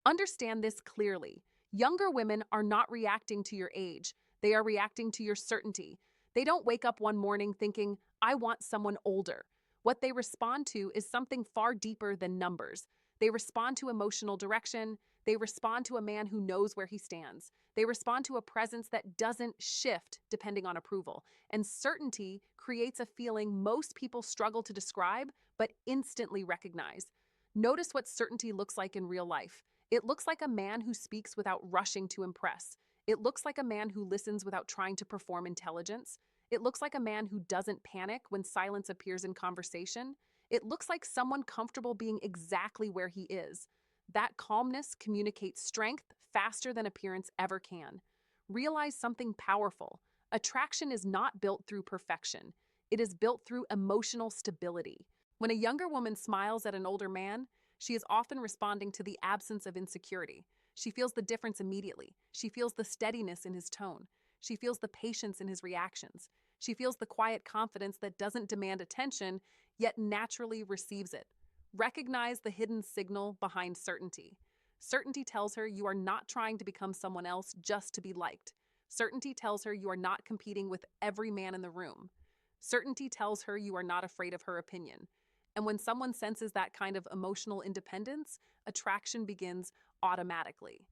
Understand this clearly. Younger women are not reacting to your age, they are reacting to your certainty. They don't wake up one morning thinking, I want someone older. What they respond to is something far deeper than numbers. They respond to emotional direction. They respond to a man who knows where he stands. They respond to a presence that doesn't shift depending on approval. And certainty creates a feeling most people struggle to describe, but instantly recognize. Notice what certainty looks like in real life. It looks like a man who speaks without rushing to impress. It looks like a man who listens without trying to perform intelligence. It looks like a man who doesn't panic when silence appears in conversation. It looks like someone comfortable being exactly where he is. That calmness communicates strength faster than appearance ever can. Realize something powerful. Attraction is not built through perfection. It is built through emotional stability. When a younger woman smiles at an older man, she is often responding to the absence of insecurity. She feels the difference immediately. She feels the steadiness in his tone. She feels the patience in his reactions. She feels the quiet confidence that doesn't demand attention, yet naturally receives it. Recognize the hidden signal behind certainty. Certainty tells her you are not trying to become someone else just to be liked. Certainty tells her you are not competing with every man in the room. Certainty tells her you are not afraid of her opinion. And when someone senses that kind of emotional independence, attraction begins automatically.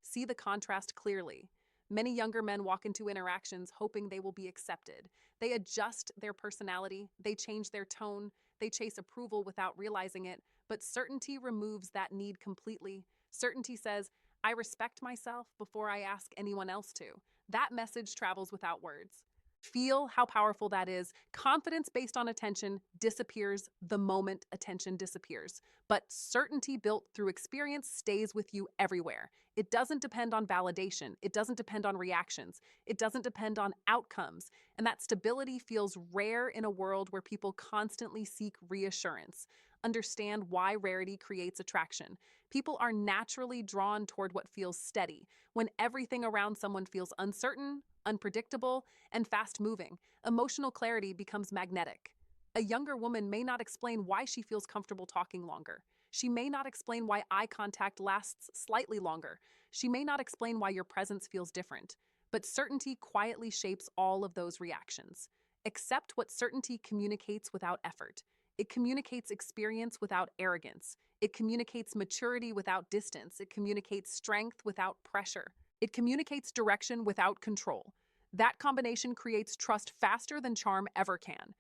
See the contrast clearly. Many younger men walk into interactions hoping they will be accepted. They adjust their personality, they change their tone, they chase approval without realizing it, but certainty removes that need completely. Certainty says, I respect myself before I ask anyone else to. That message travels without words. Feel how powerful that is. Confidence based on attention disappears the moment attention disappears. But certainty built through experience stays with you everywhere. It doesn't depend on validation. It doesn't depend on reactions. It doesn't depend on outcomes. And that stability feels rare in a world where people constantly seek reassurance. Understand why rarity creates attraction. People are naturally drawn toward what feels steady. When everything around someone feels uncertain, unpredictable, and fast-moving, emotional clarity becomes magnetic. A younger woman may not explain why she feels comfortable talking longer. She may not explain why eye contact lasts slightly longer. She may not explain why your presence feels different. But certainty quietly shapes all of those reactions. Accept what certainty communicates without effort. It communicates experience without arrogance. It communicates maturity without distance. It communicates strength without pressure. It communicates direction without control. That combination creates trust faster than charm ever can.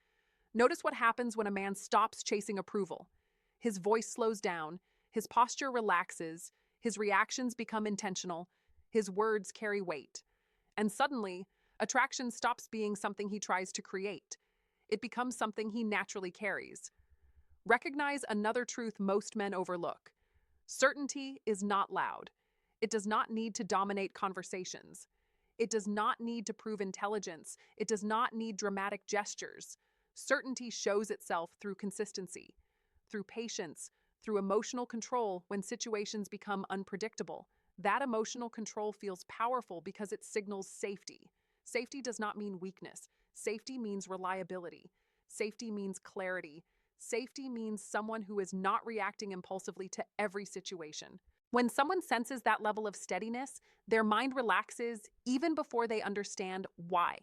Notice what happens when a man stops chasing approval. His voice slows down, his posture relaxes, his reactions become intentional, his words carry weight. And suddenly, attraction stops being something he tries to create. It becomes something he naturally carries. Recognize another truth most men overlook. Certainty is not loud. It does not need to dominate conversations. It does not need to prove intelligence. It does not need dramatic gestures. Certainty shows itself through consistency, through patience, through emotional control when situations become unpredictable. That emotional control feels powerful because it signals safety. Safety does not mean weakness. Safety means reliability. Safety means clarity. Safety means someone who is not reacting impulsively to every situation. When someone senses that level of steadiness, their mind relaxes even before they understand why.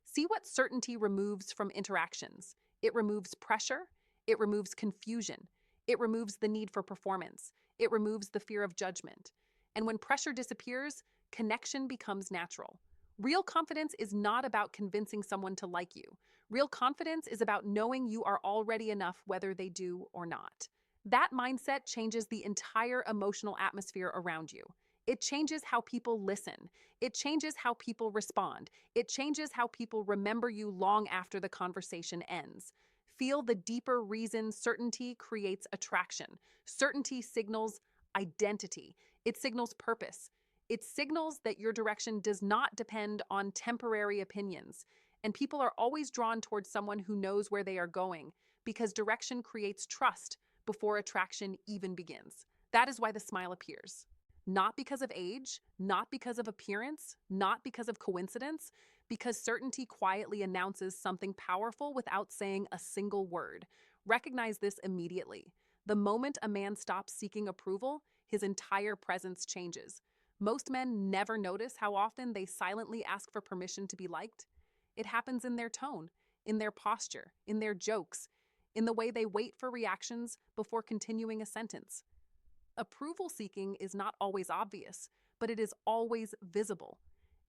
See what certainty removes from interactions. It removes pressure. It removes confusion. It removes the need for performance. It removes the fear of judgment. And when pressure disappears, connection becomes natural. Real confidence is not about convincing someone to like you. Real confidence is about knowing you are already enough whether they do or not. That mindset changes the entire emotional atmosphere around you. It changes how people listen. It changes how people respond. It changes how people remember you long after the conversation ends. Feel the deeper reason certainty creates attraction. Certainty signals identity. It signals purpose. It signals that your direction does not depend on temporary opinions. And people are always drawn towards someone who knows where they are going because direction creates trust before attraction even begins. That is why the smile appears. Not because of age, not because of appearance, not because of coincidence, because certainty quietly announces something powerful without saying a single word. Recognize this immediately. The moment a man stops seeking approval, his entire presence changes. Most men never notice how often they silently ask for permission to be liked. It happens in their tone, in their posture, in their jokes, in the way they wait for reactions before continuing a sentence. Approval seeking is not always obvious, but it is always visible.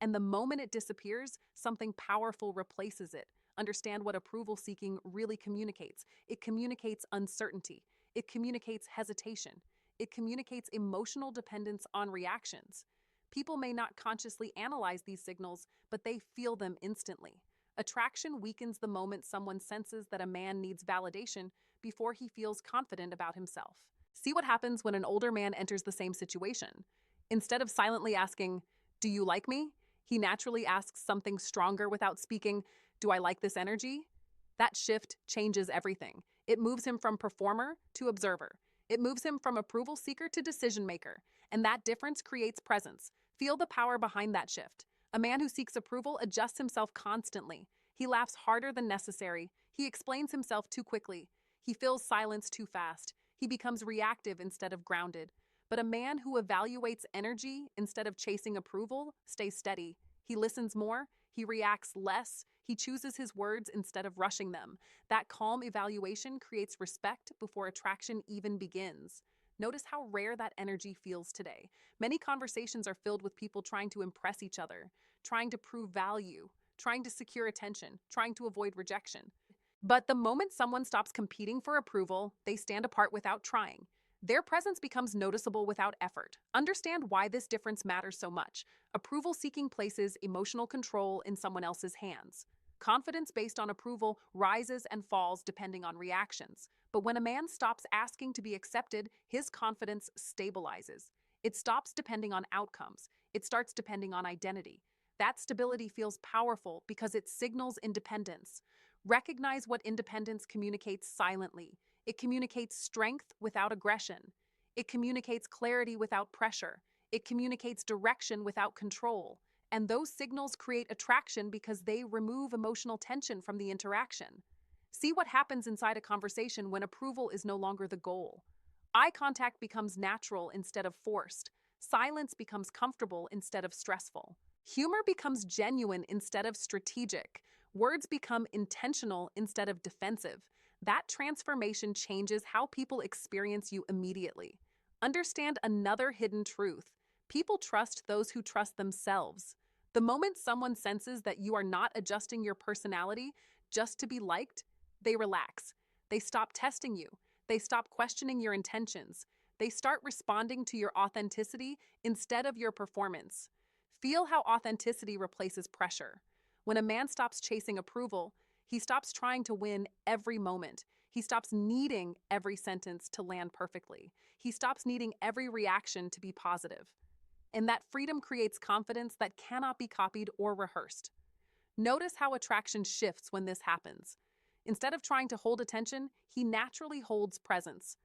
And the moment it disappears, something powerful replaces it. Understand what approval seeking really communicates. It communicates uncertainty. It communicates hesitation. It communicates emotional dependence on reactions. People may not consciously analyze these signals, but they feel them instantly. Attraction weakens the moment someone senses that a man needs validation before he feels confident about himself. See what happens when an older man enters the same situation. Instead of silently asking, "Do you like me?" he naturally asks something stronger without speaking, "Do I like this energy?" That shift changes everything. It moves him from performer to observer. It moves him from approval seeker to decision maker. And that difference creates presence. Feel the power behind that shift. A man who seeks approval adjusts himself constantly. He laughs harder than necessary. He explains himself too quickly. He fills silence too fast. He becomes reactive instead of grounded. But a man who evaluates energy instead of chasing approval stays steady. He listens more. He reacts less. He chooses his words instead of rushing them. That calm evaluation creates respect before attraction even begins. Notice how rare that energy feels today. Many conversations are filled with people trying to impress each other, trying to prove value, trying to secure attention, trying to avoid rejection. But the moment someone stops competing for approval, they stand apart without trying. Their presence becomes noticeable without effort. Understand why this difference matters so much. Approval seeking places emotional control in someone else's hands. Confidence based on approval rises and falls depending on reactions. But when a man stops asking to be accepted, his confidence stabilizes. It stops depending on outcomes. It starts depending on identity. That stability feels powerful because it signals independence. Recognize what independence communicates silently. It communicates strength without aggression. It communicates clarity without pressure. It communicates direction without control. And those signals create attraction because they remove emotional tension from the interaction. See what happens inside a conversation when approval is no longer the goal. Eye contact becomes natural instead of forced. Silence becomes comfortable instead of stressful. Humor becomes genuine instead of strategic. Words become intentional instead of defensive. That transformation changes how people experience you immediately. Understand another hidden truth. People trust those who trust themselves. The moment someone senses that you are not adjusting your personality just to be liked, they relax. They stop testing you. They stop questioning your intentions. They start responding to your authenticity instead of your performance. Feel how authenticity replaces pressure. When a man stops chasing approval, he stops trying to win every moment. He stops needing every sentence to land perfectly. He stops needing every reaction to be positive. And that freedom creates confidence that cannot be copied or rehearsed. Notice how attraction shifts when this happens. Instead of trying to hold attention, he naturally holds presence.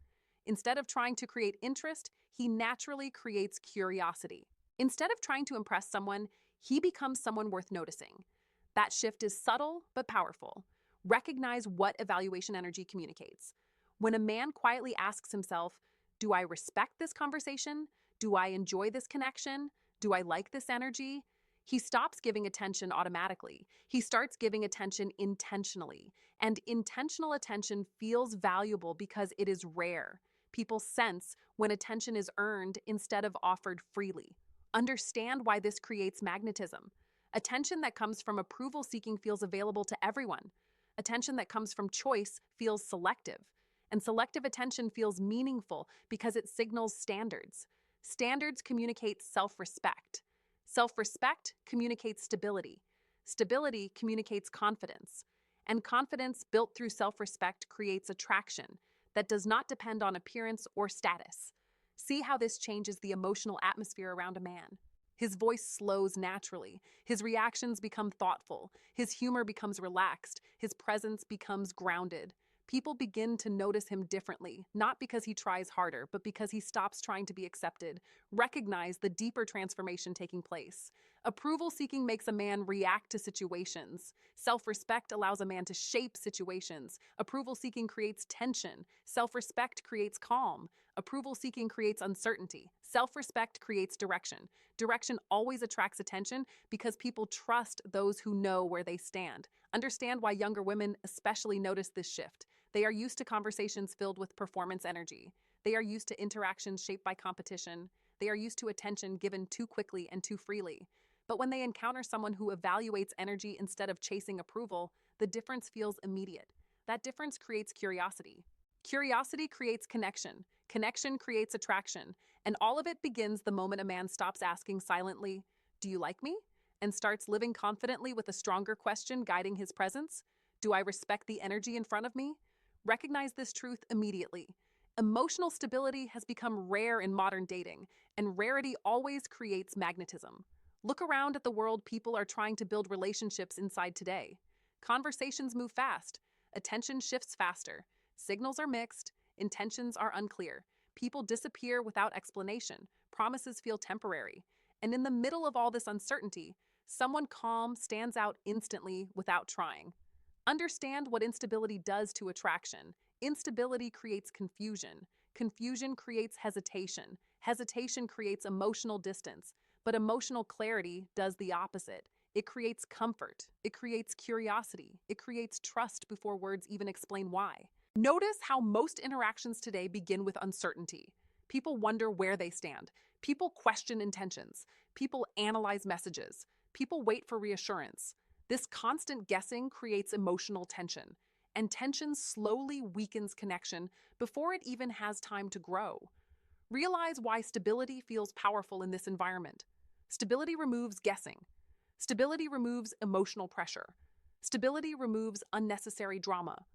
Instead of trying to create interest, he naturally creates curiosity. Instead of trying to impress someone, he becomes someone worth noticing. That shift is subtle but powerful. Recognize what evaluation energy communicates. When a man quietly asks himself, "Do I respect this conversation? Do I enjoy this connection? Do I like this energy?" He stops giving attention automatically. He starts giving attention intentionally. And intentional attention feels valuable because it is rare. People sense when attention is earned instead of offered freely. Understand why this creates magnetism. Attention that comes from approval seeking feels available to everyone. Attention that comes from choice feels selective. And selective attention feels meaningful because it signals standards. Standards communicate self-respect. Self-respect communicates stability. Stability communicates confidence. And confidence built through self-respect creates attraction that does not depend on appearance or status. See how this changes the emotional atmosphere around a man. His voice slows naturally. His reactions become thoughtful. His humor becomes relaxed. His presence becomes grounded. People begin to notice him differently, not because he tries harder, but because he stops trying to be accepted. Recognize the deeper transformation taking place. Approval seeking makes a man react to situations. Self-respect allows a man to shape situations. Approval seeking creates tension. Self-respect creates calm. Approval seeking creates uncertainty. Self-respect creates direction. Direction always attracts attention because people trust those who know where they stand. Understand why younger women especially notice this shift. They are used to conversations filled with performance energy. They are used to interactions shaped by competition. They are used to attention given too quickly and too freely. But when they encounter someone who evaluates energy instead of chasing approval, the difference feels immediate. That difference creates curiosity. Curiosity creates connection. Connection creates attraction. And all of it begins the moment a man stops asking silently, "Do you like me?" and starts living confidently with a stronger question guiding his presence. "Do I respect the energy in front of me?" Recognize this truth immediately. Emotional stability has become rare in modern dating, and rarity always creates magnetism. Look around at the world people are trying to build relationships inside today. Conversations move fast. Attention shifts faster. Signals are mixed. Intentions are unclear. People disappear without explanation. Promises feel temporary. And in the middle of all this uncertainty, someone calm stands out instantly without trying. Understand what instability does to attraction. Instability creates confusion. Confusion creates hesitation. Hesitation creates emotional distance. But emotional clarity does the opposite. It creates comfort. It creates curiosity. It creates trust before words even explain why. Notice how most interactions today begin with uncertainty. People wonder where they stand. People question intentions. People analyze messages. People wait for reassurance. This constant guessing creates emotional tension, and tension slowly weakens connection before it even has time to grow. Realize why stability feels powerful in this environment. Stability removes guessing. Stability removes emotional pressure. Stability removes unnecessary drama.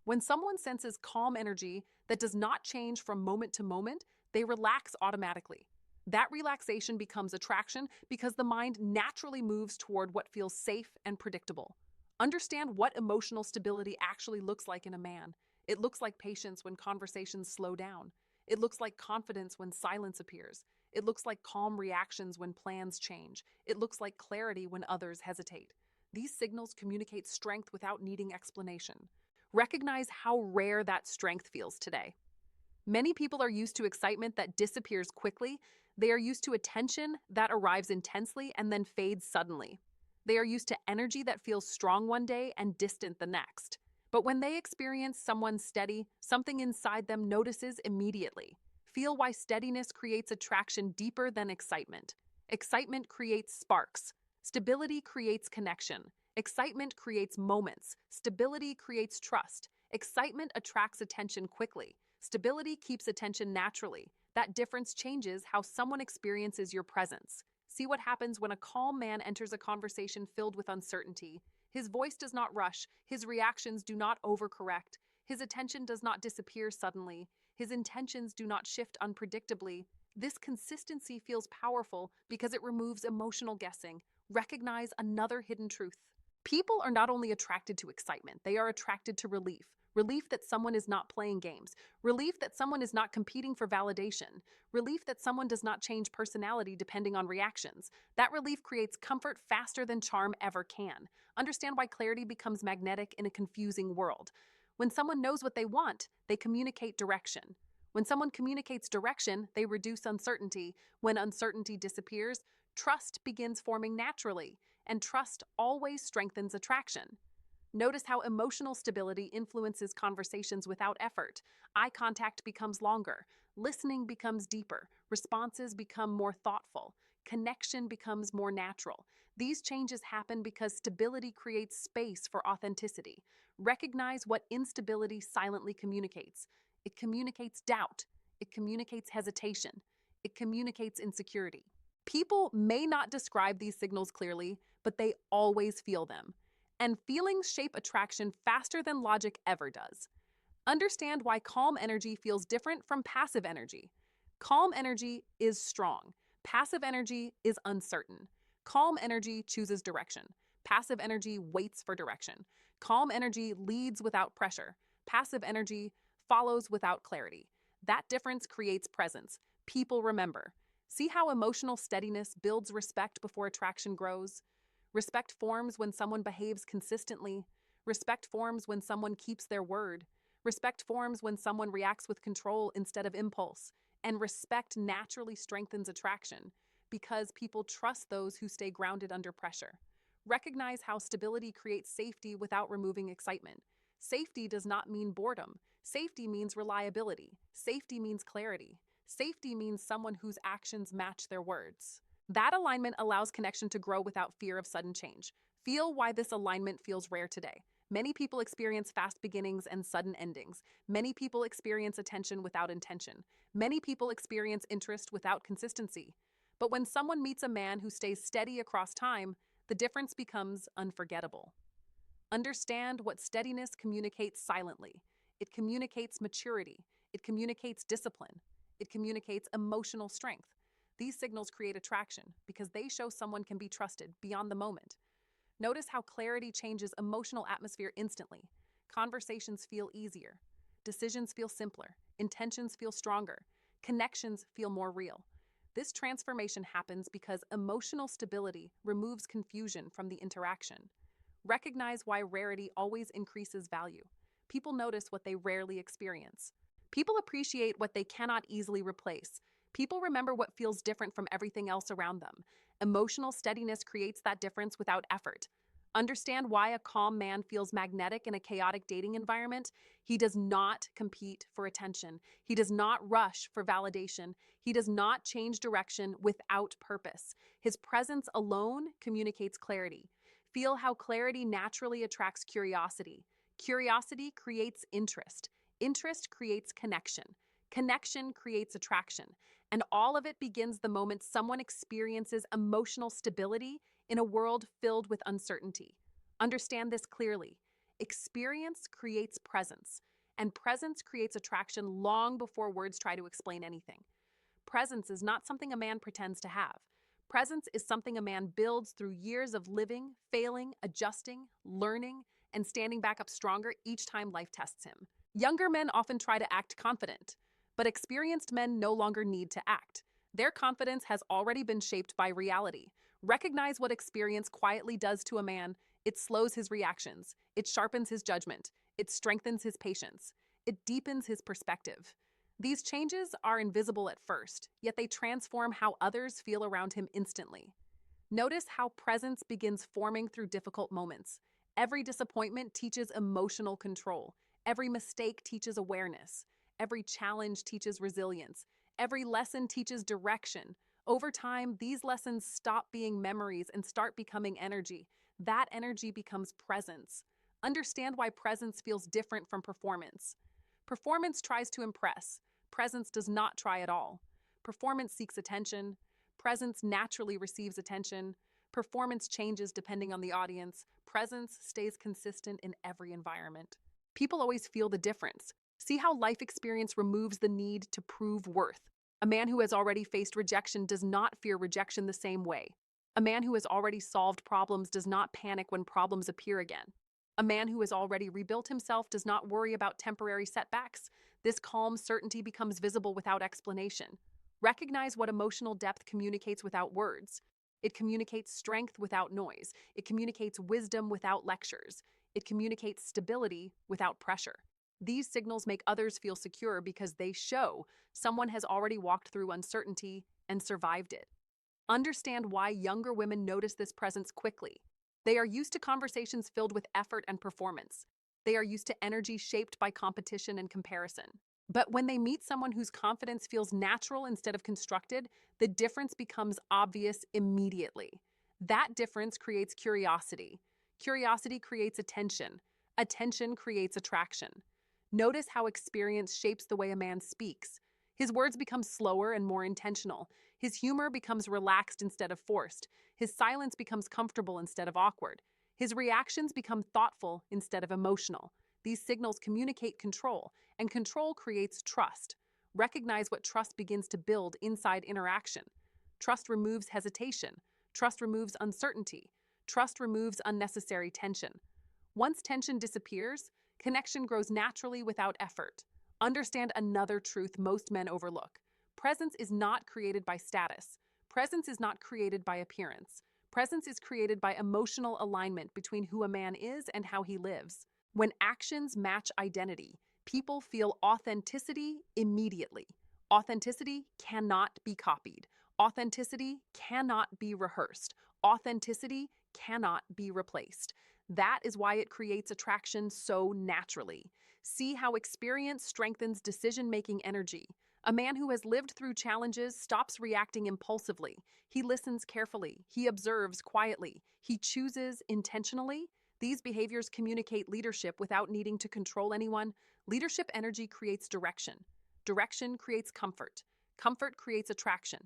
When someone senses calm energy that does not change from moment to moment, they relax automatically. That relaxation becomes attraction because the mind naturally moves toward what feels safe and predictable. Understand what emotional stability actually looks like in a man. It looks like patience when conversations slow down. It looks like confidence when silence appears. It looks like calm reactions when plans change. It looks like clarity when others hesitate. These signals communicate strength without needing explanation. Recognize how rare that strength feels today. Many people are used to excitement that disappears quickly. They are used to attention that arrives intensely and then fades suddenly. They are used to energy that feels strong one day and distant the next. But when they experience someone steady, something inside them notices immediately. Feel why steadiness creates attraction deeper than excitement. Excitement creates sparks. Stability creates connection. Excitement creates moments. Stability creates trust. Excitement attracts attention quickly. Stability keeps attention naturally. That difference changes how someone experiences your presence. See what happens when a calm man enters a conversation filled with uncertainty. His voice does not rush. His reactions do not overcorrect. His attention does not disappear suddenly. His intentions do not shift unpredictably. This consistency feels powerful because it removes emotional guessing. Recognize another hidden truth. People are not only attracted to excitement, they are attracted to relief. Relief that someone is not playing games. Relief that someone is not competing for validation. Relief that someone does not change personality depending on reactions. That relief creates comfort faster than charm ever can. Understand why clarity becomes magnetic in a confusing world. When someone knows what they want, they communicate direction. When someone communicates direction, they reduce uncertainty. When uncertainty disappears, trust begins forming naturally, and trust always strengthens attraction. Notice how emotional stability influences conversations without effort. Eye contact becomes longer, listening becomes deeper, responses become more thoughtful, connection becomes more natural. These changes happen because stability creates space for authenticity. Recognize what instability silently communicates. It communicates doubt. It communicates hesitation. It communicates insecurity. People may not describe these signals clearly, but they always feel them. And feelings shape attraction faster than logic ever does. Understand why calm energy feels different from passive energy. Calm energy is strong. Passive energy is uncertain. Calm energy chooses direction. Passive energy waits for direction. Calm energy leads without pressure. Passive energy follows without clarity. That difference creates presence. People remember. See how emotional steadiness builds respect before attraction grows? Respect forms when someone behaves consistently. Respect forms when someone keeps their word. Respect forms when someone reacts with control instead of impulse, and respect naturally strengthens attraction because people trust those who stay grounded under pressure. Recognize how stability creates safety without removing excitement. Safety does not mean boredom. Safety means reliability. Safety means clarity. Safety means someone whose actions match their words. That alignment allows connection to grow without fear of sudden change. Feel why this alignment feels rare today. Many people experience fast beginnings and sudden endings. Many people experience attention without intention. Many people experience interest without consistency. But when someone meets a man who stays steady across time, the difference becomes unforgettable. Understand what steadiness communicates silently. It communicates maturity. It communicates discipline. It communicates emotional strength. These signals create attraction because they show someone can be trusted beyond the moment. Notice how clarity changes emotional atmosphere instantly. Conversations feel easier. Decisions feel simpler. Intentions feel stronger. Connections feel more real. This transformation happens because emotional stability removes confusion from the interaction. Recognize why rarity always increases value. People notice what they rarely experience. People appreciate what they cannot easily replace. People remember what feels different from everything else around them. Emotional steadiness creates that difference without effort. Understand why a calm man feels magnetic in a chaotic dating environment. He does not compete for attention. He does not rush for validation. He does not change direction without purpose. His presence alone communicates clarity. Feel how clarity naturally attracts curiosity. Curiosity creates interest. Interest creates connection. Connection creates attraction. And all of it begins the moment someone experiences emotional stability in a world filled with uncertainty. Understand this clearly. Experience creates presence, and presence creates attraction long before words try to explain anything. Presence is not something a man pretends to have. Presence is something a man builds through years of living, failing, adjusting, learning, and standing back up stronger each time life tests him. Younger men often try to act confident, but experienced men no longer need to act. Their confidence has already been shaped by reality. Recognize what experience quietly does to a man. It slows his reactions. It sharpens his judgment. It strengthens his patience. It deepens his perspective. These changes are invisible at first, yet they transform how others feel around him instantly. Notice how presence begins forming through difficult moments. Every disappointment teaches emotional control. Every mistake teaches awareness. Every challenge teaches resilience. Every lesson teaches direction. Over time, these lessons stop being memories and start becoming energy. That energy becomes presence. Understand why presence feels different from performance. Performance tries to impress. Presence does not try at all. Performance seeks attention. Presence naturally receives attention. Performance changes depending on the audience. Presence stays consistent in every environment. People always feel the difference. See how life experience removes the need to prove worth. A man who has already faced rejection does not fear rejection the same way. A man who has already solved problems does not panic when problems appear again. A man who has already rebuilt himself does not worry about temporary setbacks. This calm certainty becomes visible without explanation. Recognize what emotional depth communicates without words. It communicates strength without noise. It communicates wisdom without lectures. It communicates stability without pressure. These signals make others feel secure because they show someone has already walked through uncertainty and survived it. Understand why younger women notice this presence quickly. They are used to conversations filled with effort and performance. They are used to energy shaped by competition and comparison. But when they meet someone whose confidence feels natural instead of constructed, the difference becomes obvious immediately. That difference creates curiosity. Curiosity creates attention. Attention creates attraction. Notice how experience shapes the way a man speaks. His words become slower and more intentional. His humor becomes relaxed instead of forced. His silence becomes comfortable instead of awkward. His reactions become thoughtful instead of emotional. These signals communicate control, and control creates trust. Recognize what trust begins to build inside interaction. Trust removes hesitation. Trust removes uncertainty. Trust removes unnecessary tension. Once tension disappears, connection grows naturally without effort. Understand another truth most men overlook. Presence is not created by status. Presence is not created by appearance. Presence is created by emotional alignment between who a man is and how he lives. When actions match identity, People feel authenticity immediately. Authenticity cannot be copied. Authenticity cannot be rehearsed. Authenticity cannot be replaced. That is why it creates attraction so naturally. See how experience strengthens decision-making energy. A man who has lived through challenges stops reacting impulsively. He listens carefully. He observes quietly. He chooses intentionally. These behaviors communicate leadership without needing to control anyone. Leadership energy creates direction. Direction creates comfort. Comfort creates attraction.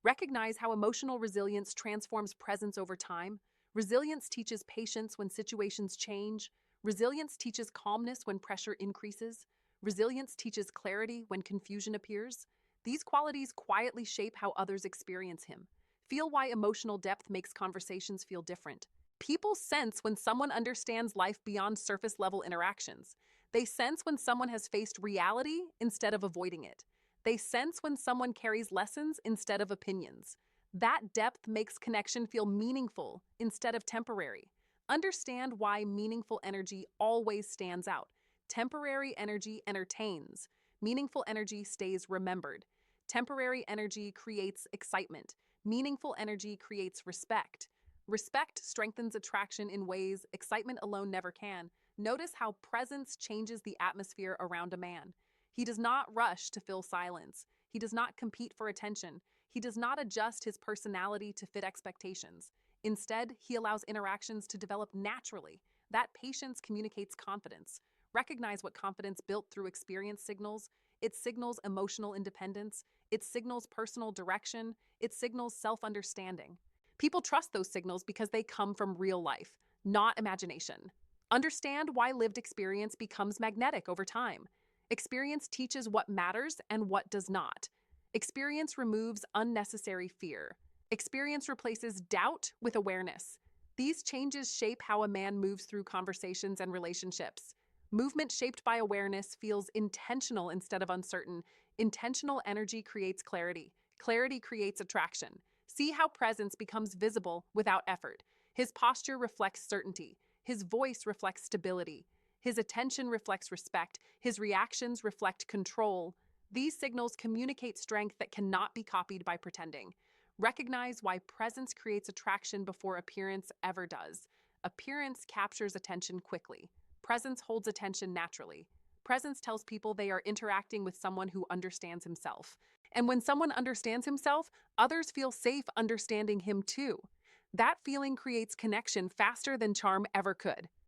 Recognize how emotional resilience transforms presence over time. Resilience teaches patience when situations change. Resilience teaches calmness when pressure increases. Resilience teaches clarity when confusion appears. These qualities quietly shape how others experience him. Feel why emotional depth makes conversations feel different. People sense when someone understands life beyond surface level interactions. They sense when someone has faced reality instead of avoiding it. They sense when someone carries lessons instead of opinions. That depth makes connection feel meaningful instead of temporary. Understand why meaningful energy always stands out. Temporary energy entertains. Meaningful energy stays remembered. Temporary energy creates excitement. Meaningful energy creates respect. Respect strengthens attraction in ways excitement alone never can. Notice how presence changes the atmosphere around a man. He does not rush to fill silence. He does not compete for attention. He does not adjust his personality to fit expectations. Instead, he allows interactions to develop naturally. That patience communicates confidence. Recognize what confidence built through experience signals. It signals emotional independence. It signals personal direction. It signals self-understanding. People trust those signals because they come from real life, not imagination. Understand why lived experience becomes magnetic over time. Experience teaches what matters and what does not. Experience removes unnecessary fear. Experience replaces doubt with awareness. These changes shape how a man moves through conversations and relationships. Movement shaped by awareness feels intentional instead of uncertain. Intentional energy creates clarity. Clarity creates attraction. See how presence becomes visible without effort. His posture reflects certainty. His voice reflects stability. His attention reflects respect. His reactions reflect control. These signals communicate strength that cannot be copied by pretending. Recognize why presence creates attraction before appearance ever does. Appearance captures attention quickly. Presence holds attention naturally. Presence tells people they are interacting with someone who understands himself. And when someone understands himself, others feel safe understanding him too. That feeling creates connection faster than charm ever could.